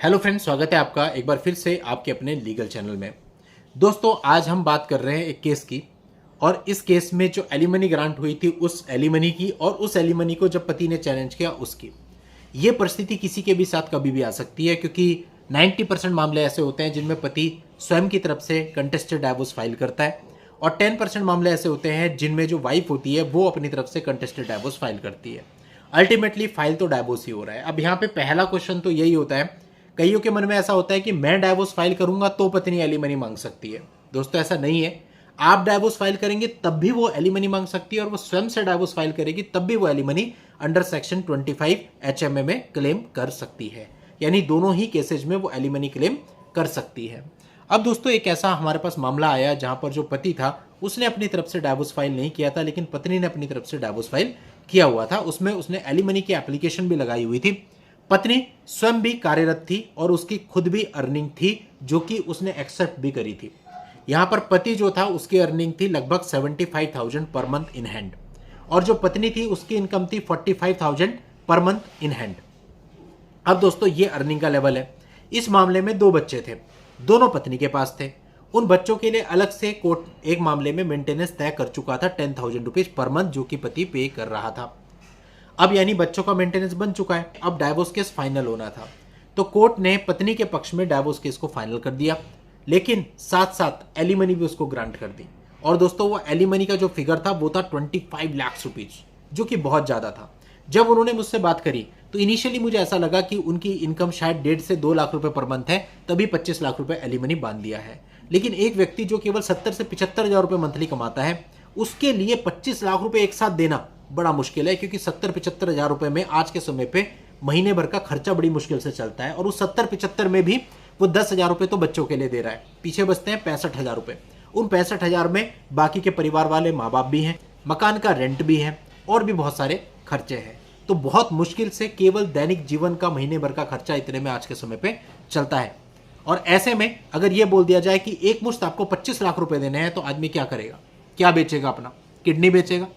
Hello friends, स्वागत है आपका एक बार फिर से आपके अपने लीगल चैनल में। दोस्तों, आज हम बात कर रहे हैं एक केस की। और इस केस में जो एलिमनी ग्रांट हुई थी उस एलिमनी की, और उस एलिमनी को जब पति ने चैलेंज किया उसकी। ये परिस्थिति किसी के भी साथ कभी भी आ सकती है, क्योंकि 90% मामले ऐसे होते हैं जिनमें पति स्वयं की तरफ से कंटेस्टेड डाइवोर्स फाइल करता है, और 10% मामले ऐसे होते हैं जिनमें जो वाइफ होती है वो अपनी तरफ से कंटेस्टेड डाइवोर्स फाइल करती है। अल्टीमेटली फाइल तो डाइवोर्स ही हो रहा है। अब यहाँ पे पहला क्वेश्चन तो यही होता है, कईयों के मन में ऐसा होता है कि मैं डाइवोर्स फाइल करूंगा तो पत्नी एलिमनी मांग सकती है। दोस्तों, ऐसा नहीं है। आप डाइवोर्स फाइल करेंगे तब भी वो एलिमनी मांग सकती है, और वो स्वयं से डाइवोर्स फाइल करेगी तब भी वो एलिमनी अंडर सेक्शन 25 HMA में क्लेम कर सकती है। यानी दोनों ही केसेज में वो एलिमनी क्लेम कर सकती है। अब दोस्तों, एक ऐसा हमारे पास मामला आया जहां पर जो पति था उसने अपनी तरफ से डाइवोर्स फाइल नहीं किया था, लेकिन पत्नी ने अपनी तरफ से डाइवोर्स फाइल किया हुआ था। उसमें उसने एलिमनी की एप्लीकेशन भी लगाई हुई थी। पत्नी स्वयं भी कार्यरत थी और उसकी खुद भी अर्निंग थी, जो कि उसने एक्सेप्ट भी करी थी। यहां पर पति जो था उसकी अर्निंग थी लगभग 75,000 पर मंथ इन हैंड, और जो पत्नी थी उसकी इनकम थी 45,000 पर मंथ इन हैंड। अब दोस्तों, ये अर्निंग का लेवल है। इस मामले में 2 बच्चे थे, दोनों पत्नी के पास थे। उन बच्चों के लिए अलग से कोर्ट एक मामले में मेंटेनेंस तय कर चुका था 10,000 रुपीज पर मंथ, जो कि पति पे कर रहा था। अब यानी बच्चों का मेंटेनेंस बन चुका है। अब डाइवोर्स केस फाइनल होना था, तो कोर्ट ने पत्नी के पक्ष में डाइवोर्स केस को फाइनल कर दिया, लेकिन साथ साथ एलिमनी भी उसको ग्रांट कर दी। और दोस्तों, वो एलिमनी का जो फिगर था वो था 25 लाख रुपीज, जो कि बहुत ज्यादा था। जब उन्होंने मुझसे बात करी तो इनिशियली मुझे ऐसा लगा कि उनकी इनकम शायद 1.5 से 2 लाख रुपए पर मंथ है, तभी 25 लाख रुपए एलिमनी बांध दिया है। लेकिन एक व्यक्ति जो केवल 70 से 75 हजार रुपए मंथली कमाता है, उसके लिए 25 लाख रुपए एक साथ देना बड़ा मुश्किल है, क्योंकि 70-75 हजार रुपए में आज के समय पे महीने भर का खर्चा बड़ी मुश्किल से चलता है। और उस 70-75 में भी वो 10,000 रुपए तो बच्चों के लिए दे रहा है, पीछे बचते हैं 65,000 रुपए। उन 65,000 में बाकी के परिवार वाले माँ बाप भी हैं, मकान का रेंट भी है, और भी बहुत सारे खर्चे हैं। तो बहुत मुश्किल से केवल दैनिक जीवन का महीने भर का खर्चा इतने में आज के समय पे चलता है। और ऐसे में अगर ये बोल दिया जाए कि एक मुश्त आपको 25 लाख रुपए देने हैं, तो आदमी क्या करेगा? क्या बेचेगा? अपना किडनी बेचेगा?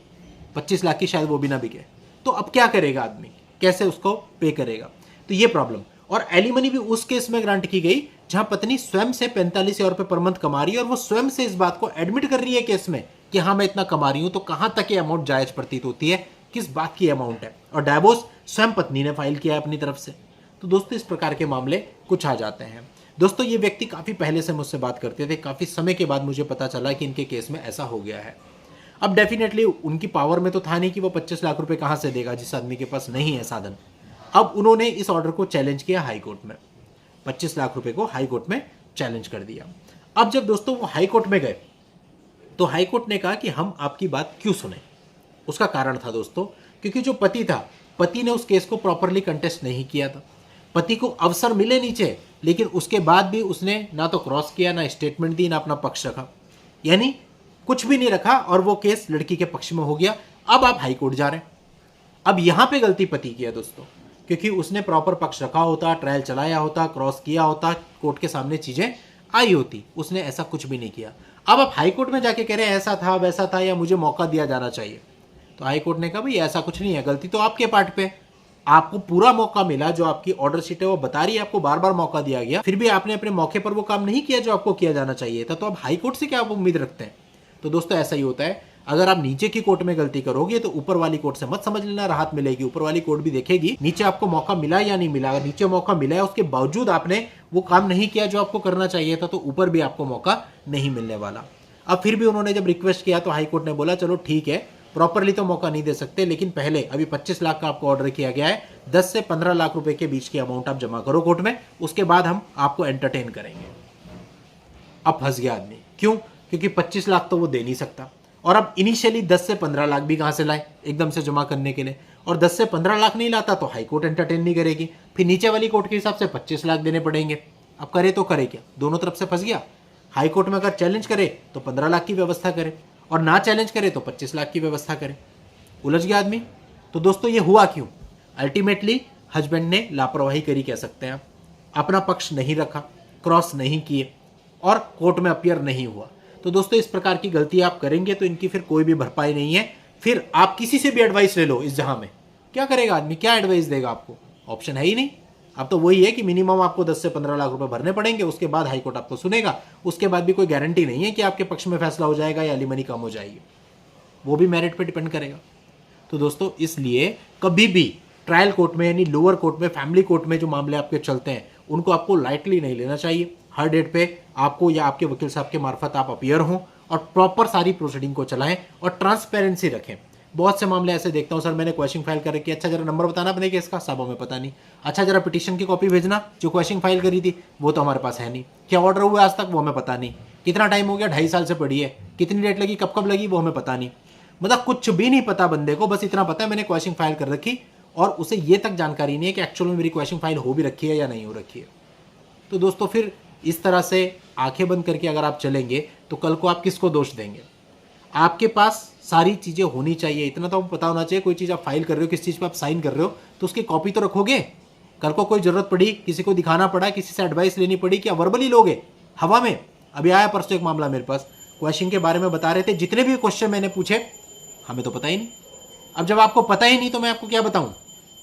25 लाख की शायद वो भी ना बिके। तो अब क्या करेगा आदमी? कैसे उसको पे करेगा? तो ये प्रॉब्लम। और एलिमनी भी उस केस में ग्रांट की गई जहां पत्नी स्वयं से 45,000 रुपए पर मंथ कमा रही है, और वो स्वयं से इस बात को एडमिट कर रही है केस में कि हाँ, मैं इतना कमा रही हूं। तो कहां तक ये अमाउंट जायज प्रतीत होती है? किस बात की अमाउंट है? और डाइवोर्स स्वयं पत्नी ने फाइल किया है अपनी तरफ से। तो दोस्तों, इस प्रकार के मामले कुछ आ जाते हैं। दोस्तों, ये व्यक्ति काफी पहले से मुझसे बात करते थे, काफी समय के बाद मुझे पता चला कि इनके केस में ऐसा हो गया है। अब डेफिनेटली उनकी पावर में तो था नहीं कि वो 25 लाख रुपए कहां से देगा जिस आदमी के पास नहीं है साधन। अब उन्होंने इस ऑर्डर को चैलेंज किया हाई कोर्ट में, 25 लाख रुपए को हाई कोर्ट में चैलेंज कर दिया। अब जब दोस्तों वो हाई कोर्ट में गए, तो हाई कोर्ट ने कहा कि हम आपकी बात क्यों सुने। उसका कारण था दोस्तों, क्योंकि जो पति था, पति ने उस केस को प्रॉपरली कंटेस्ट नहीं किया था। पति को अवसर मिले नीचे, लेकिन उसके बाद भी उसने ना तो क्रॉस किया, ना स्टेटमेंट दी, ना अपना पक्ष रखा। यानी कुछ भी नहीं रखा, और वो केस लड़की के पक्ष में हो गया। अब आप हाई कोर्ट जा रहे हैं। अब यहां पे गलती पति की है दोस्तों, क्योंकि उसने प्रॉपर पक्ष रखा होता, ट्रायल चलाया होता, क्रॉस किया होता, कोर्ट के सामने चीजें आई होती। उसने ऐसा कुछ भी नहीं किया। अब आप हाई कोर्ट में जाके कह रहे हैं ऐसा था, वैसा था, या मुझे मौका दिया जाना चाहिए। तो हाई कोर्ट ने कहा भाई ऐसा कुछ नहीं है, गलती तो आपके पार्ट पे। आपको पूरा मौका मिला, जो आपकी ऑर्डर शीट है वो बता रही है आपको बार बार मौका दिया गया, फिर भी आपने अपने मौके पर वो काम नहीं किया जो आपको किया जाना चाहिए था। तो आप हाई कोर्ट से क्या आप उम्मीद रखते हैं? तो दोस्तों, ऐसा ही होता है। अगर आप नीचे की कोर्ट में गलती करोगे तो ऊपर वाली कोर्ट से मत समझ लेना राहत मिलेगी। ऊपर वाली कोर्ट भी देखेगी नीचे आपको मौका मिला या नहीं मिला। अगर नीचे मौका मिला है, उसके बावजूद आपने वो काम नहीं किया जो आपको करना चाहिए था, तो ऊपर भी आपको मौका नहीं मिलने वाला। अब फिर भी उन्होंने जब रिक्वेस्ट किया तो हाई कोर्ट ने बोला चलो ठीक है, प्रॉपरली तो मौका नहीं दे सकते, लेकिन पहले अभी 25 लाख का आपको ऑर्डर किया गया है, 10 से 15 लाख रुपए के बीच की अमाउंट आप जमा करो कोर्ट में, उसके बाद हम आपको एंटरटेन करेंगे। अब फंस गया आदमी। क्यों? क्योंकि 25 लाख तो वो दे नहीं सकता, और अब इनिशियली 10 से 15 लाख भी कहां से लाए एकदम से जमा करने के लिए? और 10 से 15 लाख नहीं लाता तो हाई कोर्ट एंटरटेन नहीं करेगी, फिर नीचे वाली कोर्ट के हिसाब से 25 लाख देने पड़ेंगे। अब करे तो करे क्या? दोनों तरफ से फंस गया। हाई कोर्ट में अगर चैलेंज करे तो 15 लाख की व्यवस्था करे, और ना चैलेंज करे तो 25 लाख की व्यवस्था करे। उलझ गया आदमी। तो दोस्तों, ये हुआ क्यों? अल्टीमेटली हस्बैंड ने लापरवाही करी, कह सकते हैं आप। अपना पक्ष नहीं रखा, क्रॉस नहीं किए, और कोर्ट में अपियर नहीं हुआ। तो दोस्तों, इस प्रकार की गलती आप करेंगे तो इनकी फिर कोई भी भरपाई नहीं है। फिर आप किसी से भी एडवाइस ले लो इस जहां में, क्या करेगा आदमी? क्या एडवाइस देगा आपको? ऑप्शन है ही नहीं। अब तो वही है कि मिनिमम आपको 10 से 15 लाख रुपए भरने पड़ेंगे, उसके बाद हाईकोर्ट आपको सुनेगा, उसके बाद भी कोई गारंटी नहीं है कि आपके पक्ष में फैसला हो जाएगा या एलिमनी कम हो जाएगी, वो भी मेरिट पे डिपेंड करेगा। तो दोस्तों इसलिए कभी भी ट्रायल कोर्ट में यानी लोअर कोर्ट में, फैमिली कोर्ट में जो मामले आपके चलते हैं उनको आपको लाइटली नहीं लेना चाहिए। हर डेट पे आपको या आपके वकील साहब के मार्फत आप अपीयर हों और प्रॉपर सारी प्रोसीडिंग को चलाएं और ट्रांसपेरेंसी रखें। बहुत से मामले ऐसे देखता हूं, सर मैंने क्वेश्चन फाइल कर रखी है, अच्छा जरा नंबर बताना अपने केस का, साहब हमें पता नहीं, अच्छा जरा पिटीशन की कॉपी भेजना जो क्वेश्चन फाइल करी थी, वो तो हमारे पास है नहीं, क्या ऑर्डर हुआ आज तक वो हमें पता नहीं, कितना टाइम हो गया 2.5 साल से पड़ी है, कितनी डेट लगी, कब कब लगी, वो हमें पता नहीं। मतलब कुछ भी नहीं पता बंदे को, बस इतना पता है मैंने क्वेश्चन फाइल कर रखी और उसे ये तक जानकारी नहीं है कि एक्चुअल में मेरी क्वेश्चन फाइल हो भी रखी है या नहीं हो रखी है। तो दोस्तों फिर इस तरह से आंखें बंद करके अगर आप चलेंगे तो कल को आप किसको दोष देंगे? आपके पास सारी चीजें होनी चाहिए, इतना तो पता होना चाहिए। कोई चीज आप फाइल कर रहे हो, किस चीज पर आप साइन कर रहे हो, तो उसकी कॉपी तो रखोगे। कल को कोई जरूरत पड़ी, किसी को दिखाना पड़ा, किसी से एडवाइस लेनी पड़ी, क्या वर्बली लोगे हवा में? अभी आया परसों एक मामला मेरे पास, क्वेश्चन के बारे में बता रहे थे, जितने भी क्वेश्चन मैंने पूछे हमें तो पता ही नहीं। अब जब आपको पता ही नहीं तो मैं आपको क्या बताऊं?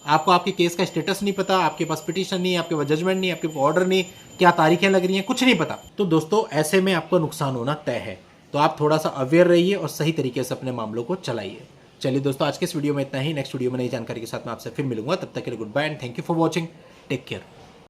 आपको आपके केस का स्टेटस नहीं पता, आपके पास पिटीशन नहीं, आपके पास जजमेंट नहीं, आपके पास ऑर्डर नहीं, क्या तारीखें लग रही हैं, कुछ नहीं पता। तो दोस्तों ऐसे में आपको नुकसान होना तय है। तो आप थोड़ा सा अवेयर रहिए और सही तरीके से अपने मामलों को चलाइए। चलिए दोस्तों आज के इस वीडियो में इतना ही। नेक्स्ट वीडियो में नई जानकारी के साथ मैं आपसे फिर मिलूंगा। तब तक के लिए goodbye and thank you for watching. Take care.